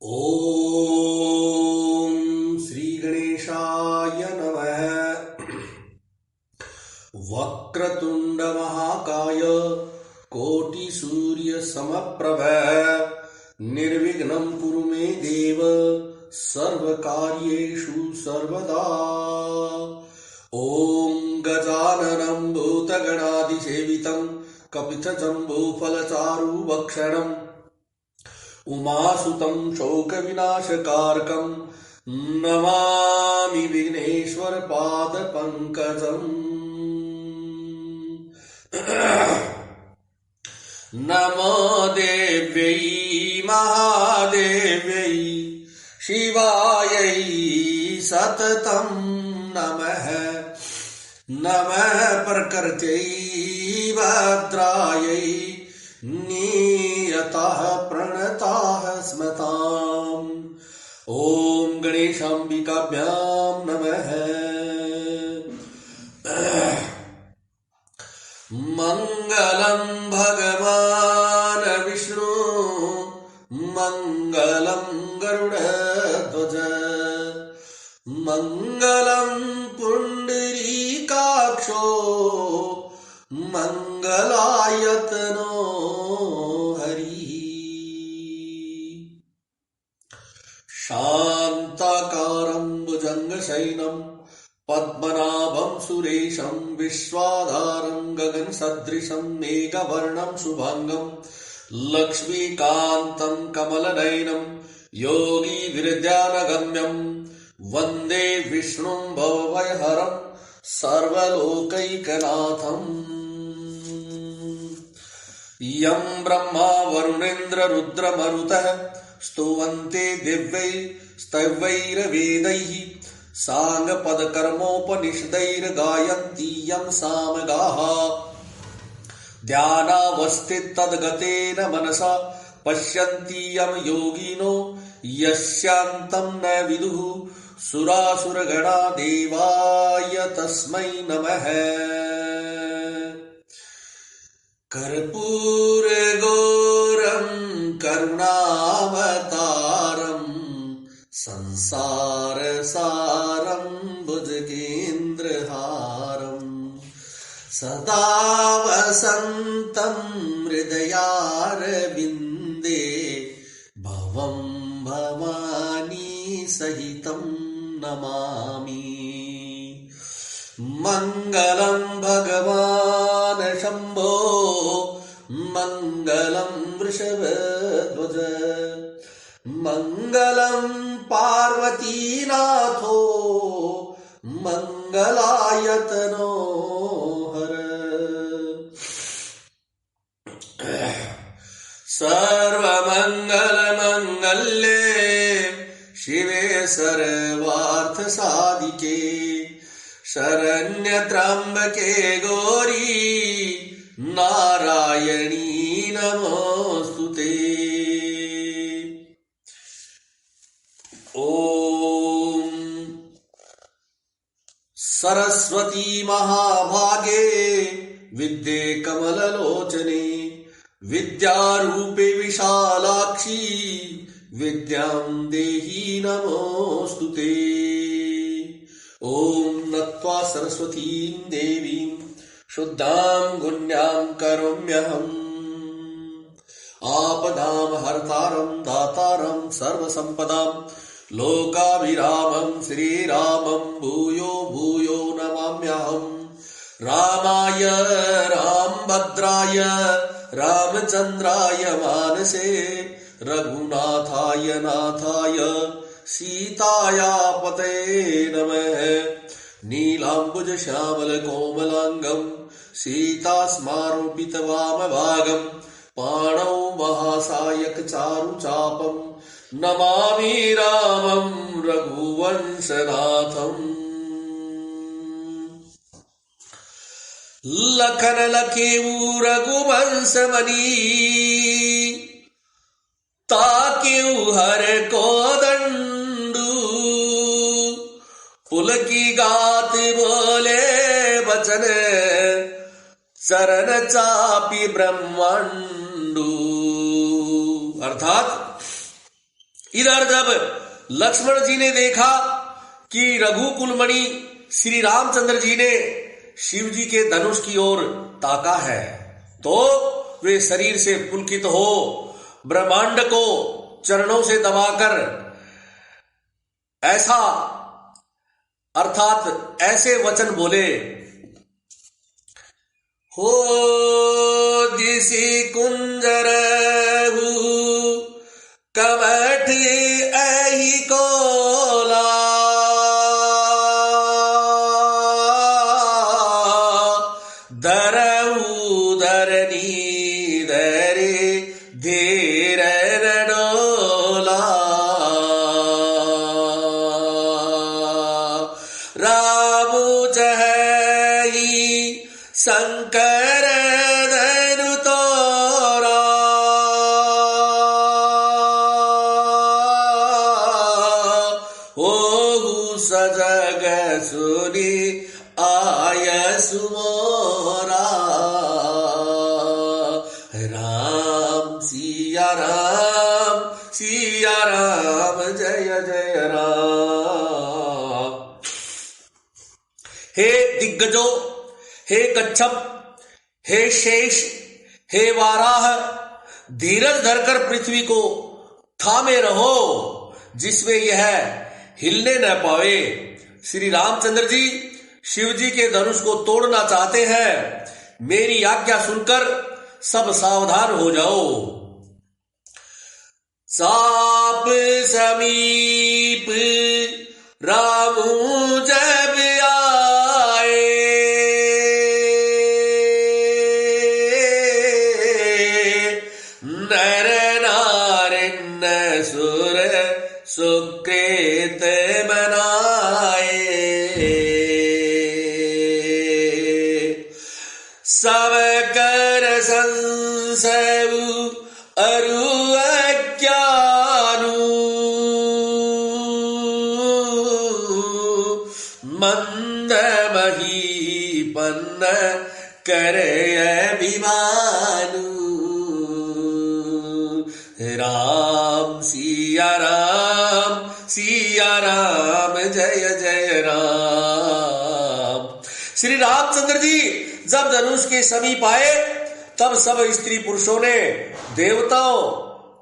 ओम श्री गणेशाय नमः। वक्रतुंड महाकाय कोटि सूर्य समप्रभ निर्विघ्नं कुरु मे देव सर्वकार्येषु सर्वदा। ओम गजाननं भूतगणाधिसेवितं कपितजम्बूफलचारुभक्षणम् उमासुतं शोकविनाशकारकं नमामि विघ्नेश्वर पादपङ्कजम्। नमो देव्यै महादेव्यै शिवायै सततं नमः। नमः प्रकृत्यै भद्रायै नियतः प्रणताः स्मताम्। ओम गणेशाम्बिकाभ्यां नमः। मंगलं भगवान् विष्णु मंगलं गरुडध्वज मंगलं पुंडरीकाक्षो मंगलायतनो शान्ताकारं भुजङ्गशयनं पद्मनाभं सुरेशं विश्वाधारं गगनसदृशं मेघवर्णं शुभांगं लक्ष्मीकान्तं कमलनयनं योगिविरध्यानगम्यं वन्दे विष्णुं भवभयहरं सर्वलोकैकनाथम्। यं ब्रह्मा वरुणेन्द्र रुद्रमरुतः स्तुवन्ते दिव्यैस्तवैर्वेदैः साङ्गपदकर्मोपनिषदैर्गायन्ति यं सामगाः। ध्यानावस्थिततद्गतेन मनसा पश्यन्ति यं योगिनो यस्यान्तं न विदुः सुरासुरगणा देवाय तस्मै नमः। कर्पूरगौरं करुणावतारं संसारसारं भुजगेन्द्रहारं सदा वसन्तं हृदयारविन्दे भवं भवानी सहितं नमामि। मंगलं भगवान् शम्भो मंगलं वृषभध्वज मंगलं पार्वतीनाथो मंगलायतनो हर। सर्वमंगलमंगल्ये शिवे सर्वार्थसाधिके शरण्यत्र्यंबके गौरी नारायणी नमोस्तुते। ओम सरस्वती महाभागे विद्ये कमललोचने विद्यारूपे विशालाक्षी विद्यां देहि नमोस्तुते। ओम नत्वा सरस्वतीं देवीं शुद्धां गुण्यां करोम्यहम्। आपदां हर्तारं दातारं सर्वसम्पदां लोकाभिरामं श्रीरामं भूयो भूयो नमाम्यहम्। रामाय रामभद्राय रामचन्द्राय मानसे रघुनाथाय नाथाय सीताया पतये नमः। नीलाम्बुज श्यामल कोमलांगं सीतास्मारोपितवामभागं पाणौ महासायक चारुचापं नमामि रामं रघुवंशनाथम्। लखन लखेऊ रघुवंशमणि ताकेऊ हर कोदंडू पुलकी गात बोले बचन चरण चापी ब्रह्मांडू। अर्थात इधर जब लक्ष्मण जी ने देखा कि रघुकुलमणि श्री रामचंद्र जी ने शिव जी के धनुष की ओर ताका है, तो वे शरीर से पुलकित हो ब्रह्मांड को चरणों से दबाकर ऐसा अर्थात ऐसे वचन बोले, हो दिसी कुंजर कमठ ऐही कोला, धरऊ धरनी धरे धीर डोला, रामू चही शंकर धनु तोरा, हो सजग सुनी आयसु मोरा, राम सिया राम जय जय राम। हे दिग्गजो, हे कच्छप, हे शेष, हे वाराह, धीरज धरकर पृथ्वी को थामे रहो जिसमें यह हिलने न पावे। श्री रामचंद्र जी शिव जी के धनुष को तोड़ना चाहते हैं, मेरी आज्ञा सुनकर सब सावधान हो जाओ। साप समीप रामू जब आए, नर नारिन सुर सुकृत मनाए, सब कर संसव अरु अज्ञानु, मंद महीपन्न करे अभिमानु, राम सिया राम जय जय राम। श्री रामचंद्र जी जब धनुष के समीप आए तब सब स्त्री पुरुषों ने देवताओं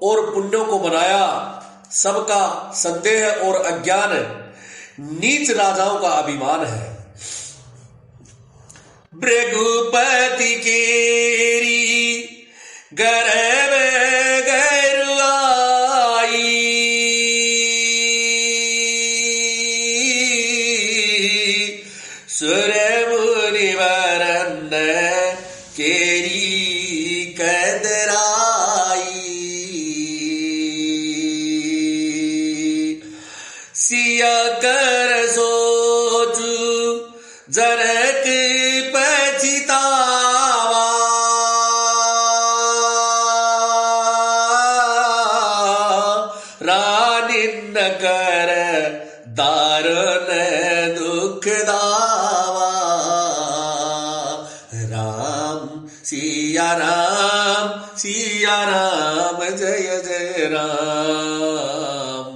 और पुण्यों को मनाया। सबका संदेह और अज्ञान नीच राजाओं का अभिमान है। भृगुपति केरी गर्भ गरुआई, सुर मुनिवरन केरी कदराई, सिया कर सोचू जनक पछितावा, रानिन कर दारुण दुख दावा, राम सिया राम जय जय राम।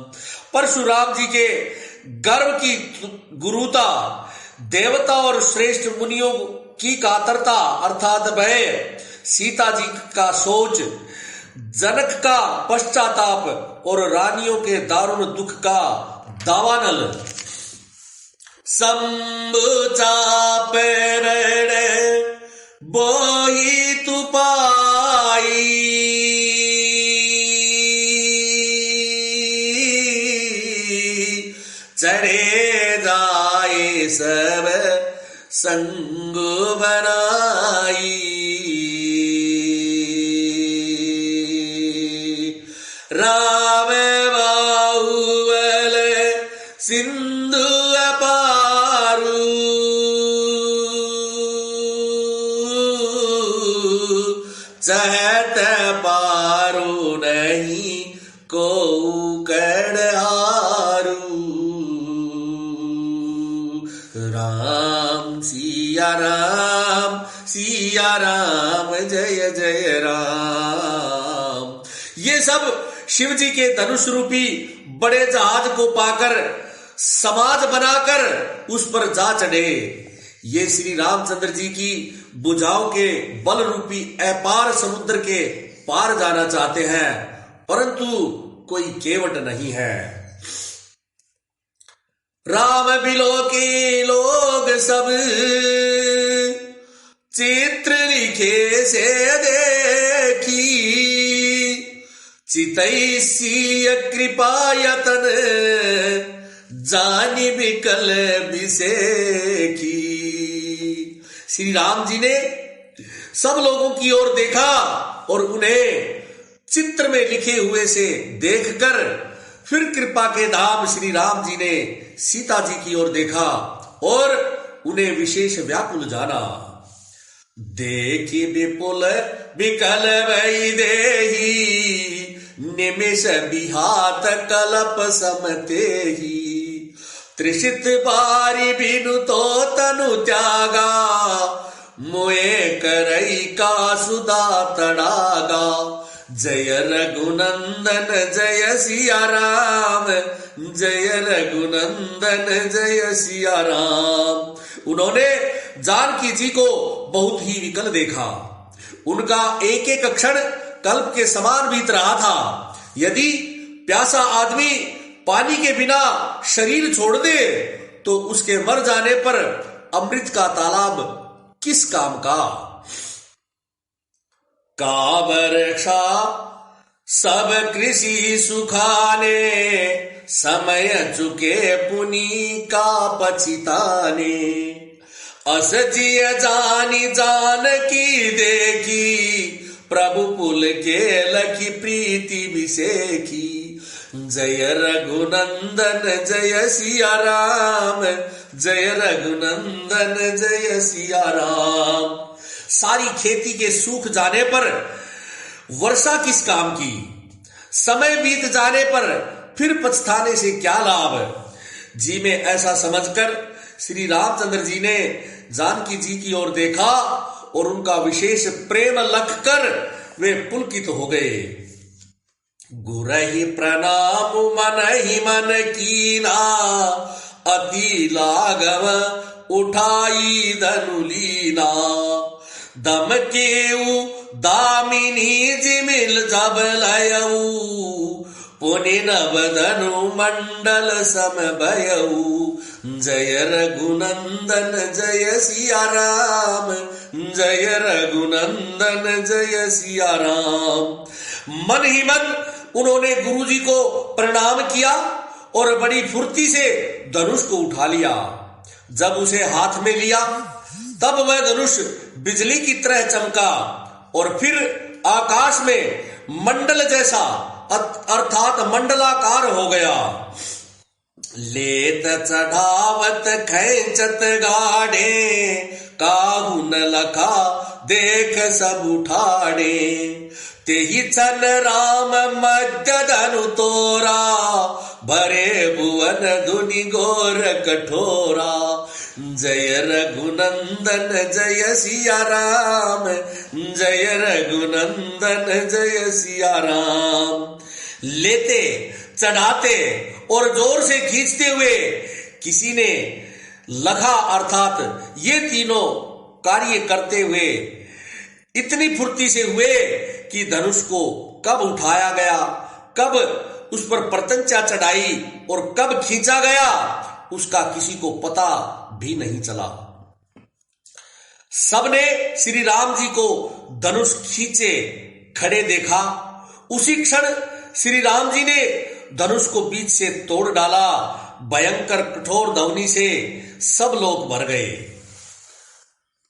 परशुराम जी के गर्व की गुरुता, देवता और श्रेष्ठ मुनियों की कातरता अर्थात भय, सीता जी का सोच, जनक का पश्चाताप और रानियों के दारुण दुख का दावानल। शंभु चाप बोही तु पाई, चढ़े जाए सब संग बनाई, राम बाहुबल सिंधु अपारू, चहत पारू नहीं को कड़हारू, राम सिया राम जय जय राम। ये सब शिव जी के धनुष रूपी बड़े जहाज को पाकर समाज बनाकर उस पर जा चढ़े। ये श्री रामचंद्र जी की भुजाओं के बल रूपी अपार समुद्र के पार जाना चाहते हैं, परंतु कोई केवट नहीं है। राम बिलो के लोग सब चित्र लिखे से देखी, चितैसी कृपा यतन जानी बिकल बिसेखी। श्री राम जी ने सब लोगों की ओर देखा और उन्हें चित्र में लिखे हुए से देखकर फिर कृपा के धाम श्री राम जी ने सीता जी की ओर देखा और उन्हें विशेष व्याकुल जाना। देखी विपुल विकल भई देही, निमिष बिहात कलप समतेही। त्रिषित बारी बिनु तो तनु त्यागा, मोए करई का सुदा तड़ागा। जय रघुनंदन जय सिया राम, जय रघुनंदन जय सिया राम। उन्होंने जानकी जी को बहुत ही विकल देखा। उनका एक एक क्षण कल्प के समान बीत रहा था। यदि प्यासा आदमी पानी के बिना शरीर छोड़ दे तो उसके मर जाने पर अमृत का तालाब किस काम का। काबरक्षा सब कृषि सुखाने, समय चुके पुनि का पछिताने। अस जिय जानी जान की देखी, प्रभु पुल के लखी प्रीति विसेखी। जय रघुनंदन जय सिया राम, जय रघुनंदन जय सिया राम। सारी खेती के सूख जाने पर वर्षा किस काम की, समय बीत जाने पर फिर पछताने से क्या लाभ। जी में ऐसा समझकर श्री रामचंद्र जी ने जानकी जी की ओर देखा और उनका विशेष प्रेम लख कर वे पुलकित हो गए। गुरहि प्रणाम मन ही मन कीना, अति लाघव उठाई धनुलीना। दम केऊ दामिनी जिमिल जब लयऊ, पुनि नव धनु मंडल सम भयऊ। जय रघुनंदन जय सिया राम, जय रघुनंदन जय सिया राम। मन ही मन उन्होंने गुरु जी को प्रणाम किया और बड़ी फुर्ती से धनुष को उठा लिया। जब उसे हाथ में लिया तब वह धनुष बिजली की तरह चमका और फिर आकाश में मंडल जैसा अर्थात मंडलाकार हो गया। लेत चढ़ावत खैंचत गाढ़े, काहू न लखा देख सब उठाड़े। तेहि छन राम मध्य धनु तोरा, भरे भुवन धुनि घोर कठोरा। जय रघुनंदन जय सिया राम, जय रघुनंदन जय सिया राम। लेते चढ़ाते और जोर से खींचते हुए किसी ने लखा अर्थात ये तीनों कार्य करते हुए इतनी फुर्ती से हुए कि धनुष को कब उठाया गया, कब उस पर प्रत्यंचा चढ़ाई और कब खींचा गया उसका किसी को पता भी नहीं चला। सबने श्री राम जी को धनुष खींचे खड़े देखा। उसी क्षण श्री राम जी ने धनुष को बीच से तोड़ डाला। भयंकर कठोर ध्वनि से सब लोग भर गए।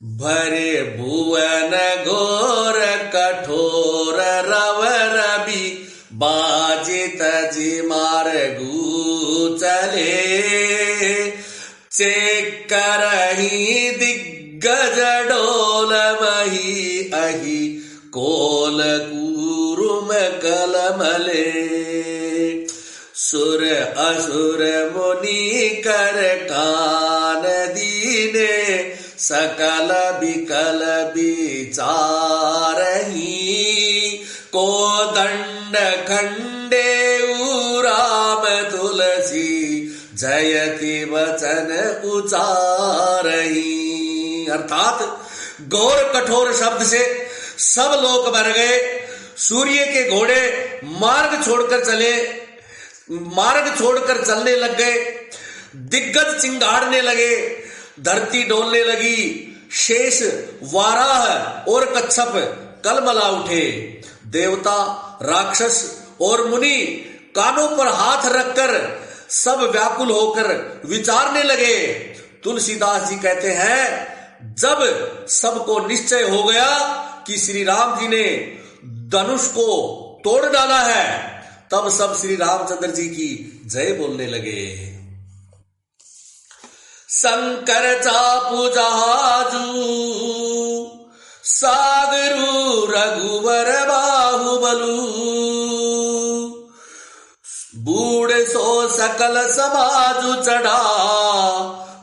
भरे भुवन घोर कठोर रव रवि, बाजित जी मार्गू चले। चेक करही दिग्गज डोल मही अहि, कोल कूरुम कलमले। सुर असुर मुनि कर कान दीने, सकल बिकल बिचारही। को दंड खंडे बसी जयति वचन उचारही। अर्थात घोर कठोर शब्द से सब लोग मर गए। सूर्य के घोड़े मार्ग छोड़कर चलने लग गए। दिग्गज चिंगाड़ने लगे, धरती डोलने लगी। शेष, वाराह और कच्छप कलमला उठे। देवता, राक्षस और मुनि कानों पर हाथ रखकर सब व्याकुल होकर विचारने लगे। तुलसीदास जी कहते हैं, जब सबको निश्चय हो गया कि श्री राम जी ने धनुष को तोड़ डाला है, तब सब श्री रामचंद्र जी की जय बोलने लगे। शंकर चापू जहाजू सागरू रघुवर बाहुबलू बूढ़ सो सकल समाजु चढ़ा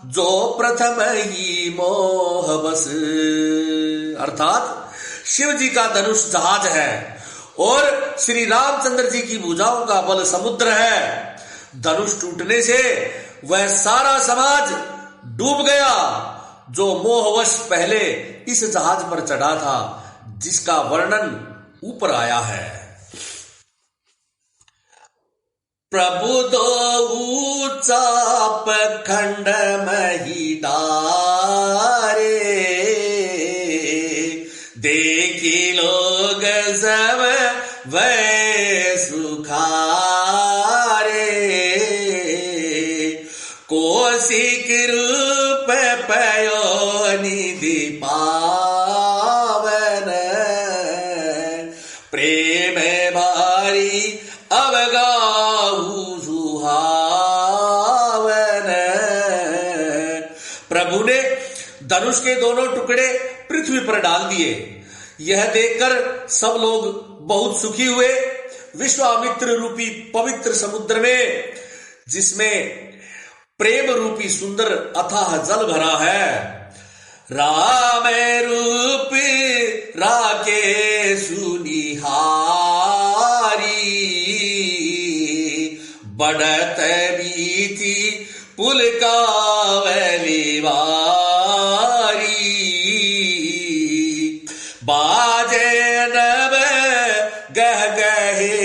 जो प्रथम ही मोह बस। अर्थात शिव जी का धनुष जहाज है और श्री रामचंद्र जी की भुजाओं का बल समुद्र है। धनुष टूटने से वह सारा समाज डूब गया जो मोहवश पहले इस जहाज पर चढ़ा था, जिसका वर्णन ऊपर आया है। प्रभु दो चाप खंड मही डारे देखी लोग सब वै सुखारे कोशिक रूप पयो निधि पावन प्रेम भारी अवगाहु सुहावन। प्रभु ने धनुष के दोनों टुकड़े पृथ्वी पर डाल दिए। यह देखकर सब लोग बहुत सुखी हुए। विश्वामित्र रूपी पवित्र समुद्र में, जिसमें प्रेम रूपी सुंदर अथाह जल भरा है, राम रूप राके सुनिहारी बढ़त बीती पुलकावली वारी बाजे नभ गह गहे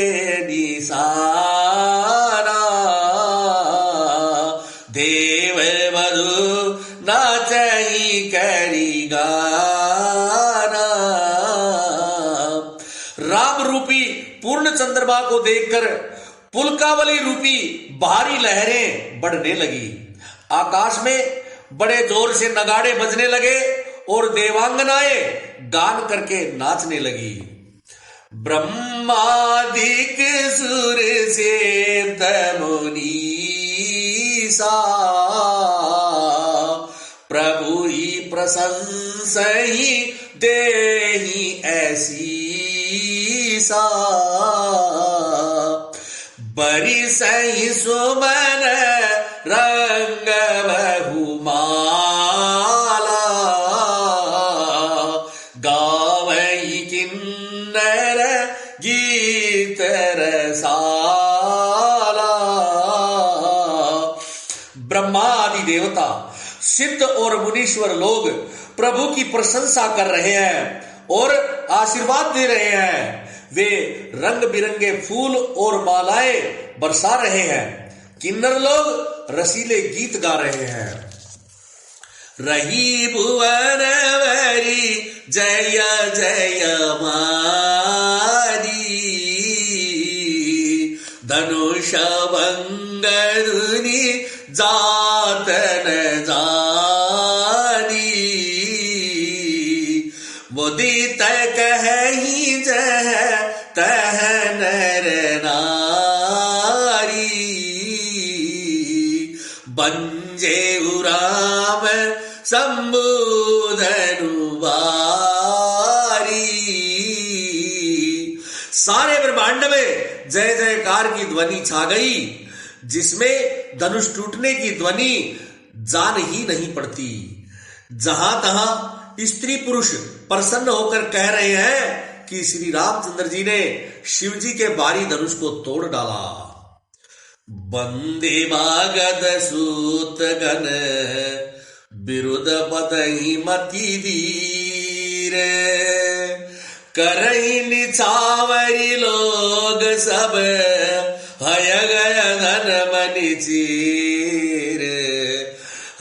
निशाना देव वधु नाचही करी गाना। राम रूपी पूर्ण चंद्रमा को देखकर पुलकावली रूपी भारी लहरें बढ़ने लगी। आकाश में बड़े जोर से नगाड़े बजने लगे और देवांगनाएं गान करके नाचने लगी। ब्रह्मादिक सुर से मुनीसा प्रभु ही प्रशंसा ही देहि ऐसी सा बरी सही सुमन रंग बहुमाला गावई किन्नर गीत रसाला। ब्रह्मादि देवता, सिद्ध और मुनीश्वर लोग प्रभु की प्रशंसा कर रहे हैं और आशीर्वाद दे रहे हैं। वे रंग बिरंगे फूल और मालाएं बरसा रहे हैं। किन्नर लोग रसीले गीत गा रहे हैं। रही भुवन वरी जय जय मारी धनुष भंगरुनि जातन जानी मुदित कहि जह तह नर नारी बंजे राम संबोधनुवारी। सारे ब्रह्मांड में जय जयकार की ध्वनि छा गई, जिसमें धनुष टूटने की ध्वनि जान ही नहीं पड़ती। जहां तहां स्त्री पुरुष प्रसन्न होकर कह रहे हैं कि श्री रामचंद्र जी ने शिव जी के बारी धनुष को तोड़ डाला। बंदे मागध सूत गण बिरुद बदही मति धीर करही निछावरी लोग सब हय गय धन मनि चीर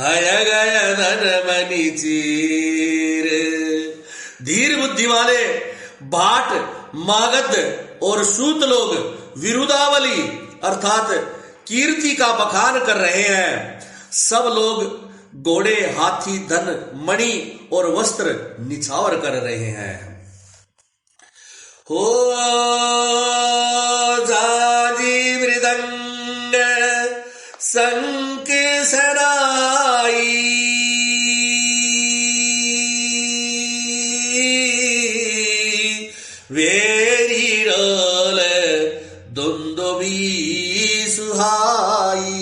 हय गय धन मनि चीर। धीर बुद्धि वाले भाट मागध और सूत लोग विरुदावली अर्थात कीर्ति का बखान कर रहे हैं। सब लोग घोड़े हाथी धन मणि और वस्त्र निछावर कर रहे हैं। हो जाजी मृदंग शंख सनाई वेरी डोल दुंदुभी सुहाई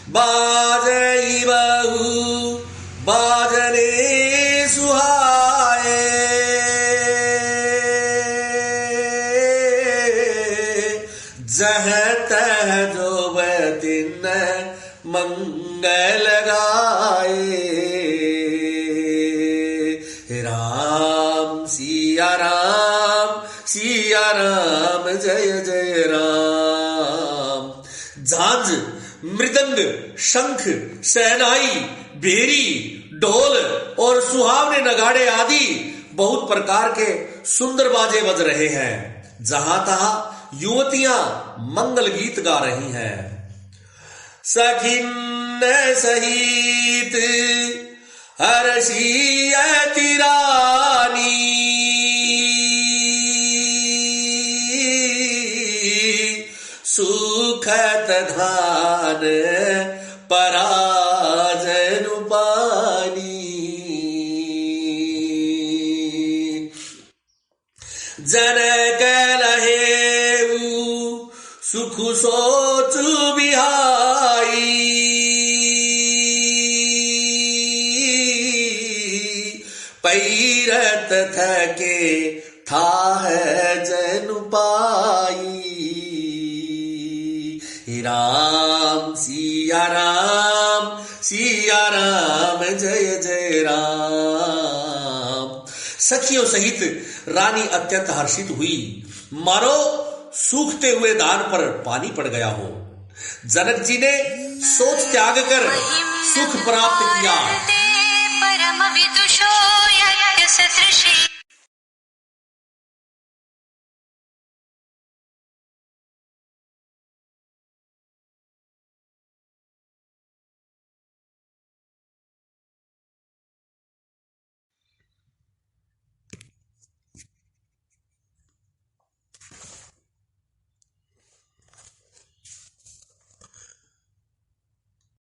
बाजई बहु बाजने सुहाए जह तह जो दिन मंगल गाए। राम सिया राम जय जय राम। झांझ मृदंग शंख शहनाई भेरी ढोल और सुहावने नगाड़े आदि बहुत प्रकार के सुंदर बाजे बज रहे हैं। जहां तहां युवतियां मंगल गीत गा रही हैं। सखिन सहित हर्षियति रानी सुखत धान पराजनु पानी। जनक लहेऊ सुख सोचु बिहाई पैरत थके थाह जनु पाई। राम सिया राम जय जय राम। सखियों सहित रानी अत्यंत हर्षित हुई, मानो सूखते हुए धान पर पानी पड़ गया हो। जनक जी ने सोच त्याग कर सुख प्राप्त किया। परम विदुषो यज्ञ सदृशी